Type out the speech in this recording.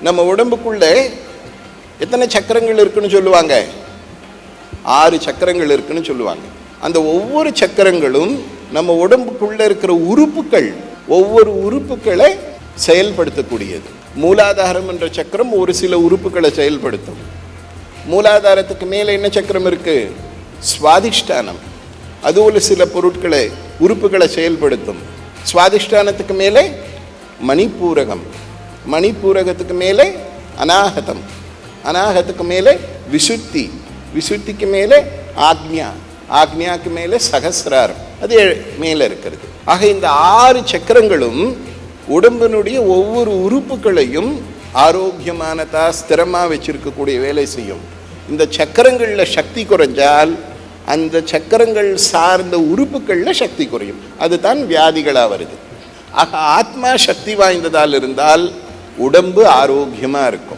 நம்ம உடம்புக்குள்ள எத்தனை சக்கரங்கள் இருக்குன்னு சொல்லுவாங்க? 6 சக்கரங்கள் இருக்குன்னு சொல்லுவாங்க. அந்த ஒவ்வொரு சக்கரங்களும் நம்ம உடம்புக்குள்ள இருக்கிற உறுப்புகள், ஒவ்வொரு உறுப்புகளை செயல்படுத்தக்கூடியது. மூலாதாரம் என்ற சக்கரம் ஒரு சில உறுப்புகளை செயல்படுத்தும். மூலாதாரத்துக்கு மேல என்ன சக்கரம் இருக்கு? சுவாதிஷ்டானம். அது ஒரு சில பொருட்களை, உறுப்புகளை செயல்படுத்தும். சுவாதிஷ்டானத்துக்கு மேலே மணிப்பூரகம், மணிப்பூரகத்துக்கு மேலே அநாகதம், அநாகத்துக்கு மேலே விசுத்தி, விசுத்திக்கு மேலே ஆக்ஞா, ஆக்ஞாக்கு மேலே சகசிராரம், அது மேலே இருக்கிறது. ஆக இந்த 6 சக்கரங்களும் உடம்பினுடைய ஒவ்வொரு உறுப்புகளையும் ஆரோக்கியமானதா ஸ்திரமா வச்சிருக்கக்கூடிய வேலை செய்யும். இந்த சக்கரங்கள்ல சக்தி குறைஞ்சால் அந்த சக்கரங்கள் சார்ந்த உறுப்புகள்ல சக்தி குறையும். அதுதான் வியாதிகளா வருது. ஆக ஆத்மா சக்தி வாய்ந்ததால் இருந்தால் உடம்பு ஆரோக்கியமா இருக்கும்.